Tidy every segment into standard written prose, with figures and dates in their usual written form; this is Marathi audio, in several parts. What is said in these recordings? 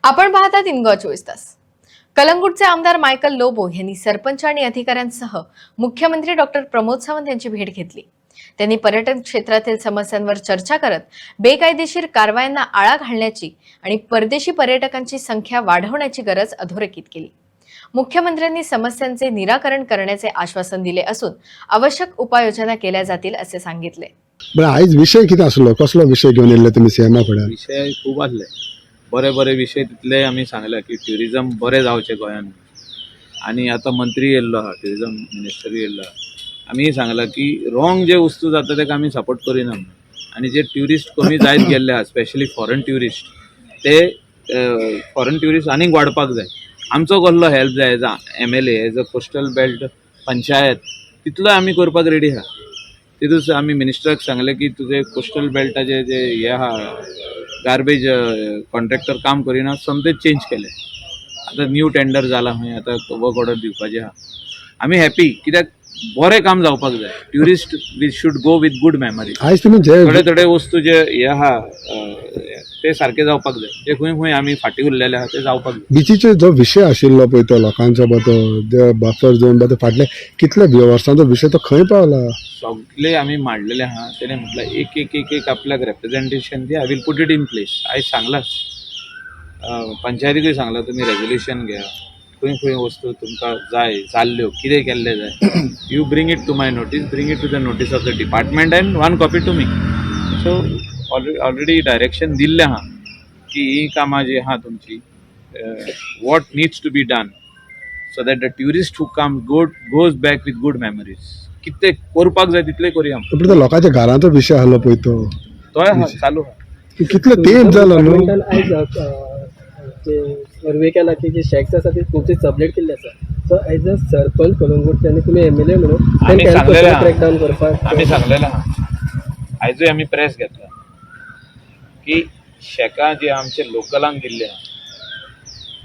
आपण पाहतात इनगॉ 24 तास. कलंगूटचे आमदार मायकल लोबो यांनी सरपंच आणि अधिकाऱ्यांसह मुख्यमंत्री डॉक्टर प्रमोद सावंत यांची भेट घेतली. त्यांनी पर्यटन क्षेत्रातील समस्यांवर चर्चा करत बेकायदेशीर कारवायांना आळा घालण्याची आणि परदेशी पर्यटकांची संख्या वाढवण्याची गरज अधोरेखित केली. मुख्यमंत्र्यांनी समस्यांचे निराकरण करण्याचे आश्वासन दिले असून आवश्यक उपाययोजना केल्या जातील असे सांगितले. बरं, आयज विषय किती असलो, कसलो विषय घेऊन येयले तुम्ही सीएमा फुड्यान? विषय खूप आसले, बरे बरे विषय तितले आमी सांगल्या की ट्युरिजम बरें जावचें गोंयान. आनी आतां मंत्री येयल्लो आहा, ट्युरिजम मिनिस्टर येयल्लो आहा. आमी सांगला की रॉंग जे वस्तू जाता तेका आमी सपोर्ट करिना म्हणून. आनी जे ट्युरिस्ट कमी जायत गेल्ले आहा, स्पेशली फॉरेन ट्युरिस्ट, ते फॉरेन ट्युरिस्ट आनीक वाडपाक जाय. आमचो कसलो हेल्प जाय as a MLA, as a coastal belt panchayat, तितलो आमी करपाक रेडी आहा. तितूच आमी मिनिस्टराक सांगले की तुजे कोस्टल बेल्टाचे जे हे आहा, गार्बेज कॉन्ट्रॅक्टर काम करिना, समतेच चेंज केले. आतां न्यू टेंडर जाला खंय, आतां वर्क ऑर्डर दिवपाची आहा. आमी हॅपी, कित्याक बरें काम जावपाक जाय. Tourist we should go with good memory. आयज तुम्ही जे थोडे थोडे वस्तू जे हे आहा ते सारखे जावपाक जाय. जे खंय खंय आमी फाटी उरलेले आहा ते जावपाक जाय. बीचीचे जो विषय आशिल्लो पळय तो लोकांचो तो जे बफर झोन तो फाटले कितले वर्सांचो विषय तो खंय पावला? सगळे आमी मांडलेले आहा. तेणे म्हटलं एक एक एक एक आपल्याक representation the, I will put it in place. आयज सांगलां, पंचायतीकूय सांगलां तुमी रेजोल्युशन घ्या. खंय खंय वस्तू तुमकां जाय, जाल्ल्यो, कितें केल्लें जाय, you bring it to my notice, bring it to the notice of the department and one copy to me. So already direction दिल्लें आहा की ही कामां जी आहा तुमची, what needs to be done so that the tourist who come goes back with good memories. कितें करपाक जाय तितलें करया. पण तो लोकांच्या घरांचो विषय आसलो पळय तोय आहा, चालू आहा. कितले तेंप जाला न्हू. आयज जे सर्वे केला की जे शॅक्स आसा ते खूबशे सबलेट केल्ले आसा. सो एज अ सरपंच कलंगूटचे आनी तुमी MLA म्हणून आमी सांगलेलें आहा. क्रॅकडावन करपाक आमी सांगलेलें आहा. आयजूय आमी प्रेस घेतला की शेकां जी आमचे लोकलांक दिल्ले आहा,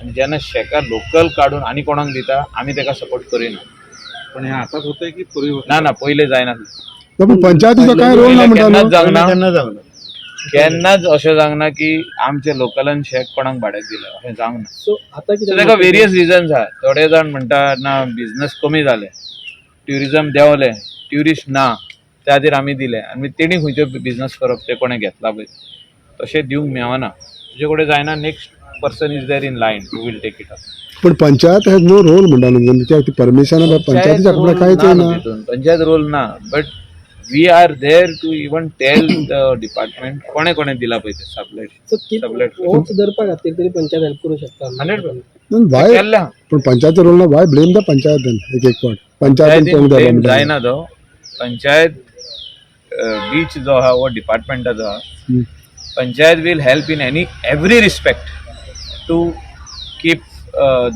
आनी जेन्ना शेकां लोकल काडून आनी कोणाक दिता आमी तेका सपोर्ट करिना. पण हे आताच होतंय की पूर्वी ना पयलें जायनासलें. पण पंचायतीचो काय रोल ना म्हणटा केन्नाच न्हू. जावंक ना. केन्नाच अशें जावंक ना की आमचे लोकलान शेक कोणाक भाड्याक दिलें, अशें जावंक ना. सो आतां सो ताका वेरियस रिजन्स आहा. थोडे जाण म्हणटा ना बिझनस कमी जाले, ट्युरिजम देंवलें, ट्युरिस्ट ना, त्या खातीर आमी दिले आनी तेणी खंयचो बिझनस करप ते कोणें घेतला पळय तशें दिवंक मेळना. तुजे कडेन जायना, next person is there in line who will take it up. पण पंचायत हॅज नो रोल म्हणटा न्हू. ती परमिशन पंचायतीच्या कडे कांयच ना. पंचायत रोल ना, but we are there to even tell the department कोणे कोणें दिला पळय ते सबलेट वोट्स धरपा खातीर तरी पंचायत हेल्प करूं शकता. 100% वाय केल्लें आहा. पण पंचायतीचो रोल ना. वाय ब्लेम द पंचायत एक पाट पंचायतीन पंचायतीन जायना तो. पंचायत बीच जो आहा वो डिपार्टमेंटाचो आहा. Panchayat will help in every respect to keep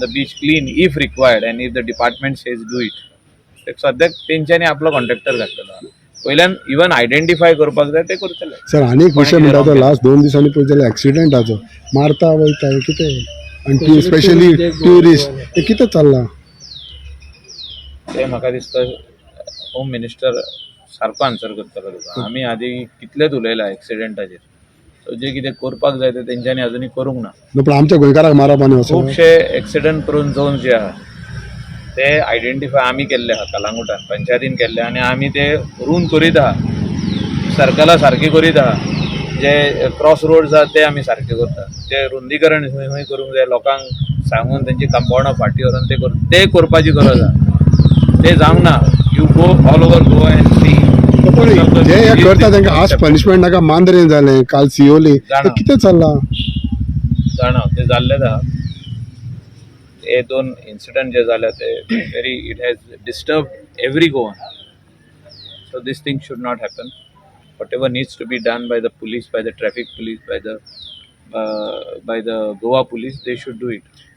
the beach clean if required and if the department says do it. सद्याक तेंच्यांनी आपलो कॉन्ट्रॅक्टर घातलेलो. पयल्यान इवन आयडेंटिफाय करपाक जाय ते करतले. सर आनी एक विषय म्हणटा तो लास्ट 2 दिसांनी पळय जाल्यार एक्सिडेंटाचो मारता वयता हे कितें आनी स्पेशली ट्युरिस्ट हे कितें चल्लां? ते म्हाका दिसता होम मिनिस्टर सारको आन्सर करतलो तुका. आमी आदी कितलेच उलयला एक्सिडेंटाचेर. सो जे कितें करपाक जाय ते तेंच्यांनी अजुनी करूंक ना. पण आमच्या गोंयकाराक मारप आनी असो खुबशे एक्सिडंट प्रोन झोन्स जे आहा ते आयडेंटिफाय आमी केल्ले आहा कलंगूटान, पंचायतीन केल्ले, आनी आमी ते रूंद करीत आहा. सर्कलां सारकी करीत आहा. जे क्रॉस रोड्स आहा ते आमी सारके करता. ते रुंदीकरण खंय खंय करूंक जाय, लोकांक सांगून तेंची कंपाउंडां फाटी व्हरून ते करपाची गरज आहा. ते जावंक ना. You go all over Goa and see जे हे करता तांकां आज पनिशमेंट नाका. मांद्रेन जालें, काल सियोली, हे कितें चल्लां? जाणा ते जाल्लेच आहा. हे 2 इन्सिडंट जे जाले ते very it has disturbed every Goan. So this thing should not happen. Whatever needs to be done by the police, by the traffic police, by the Goa police, they should do it.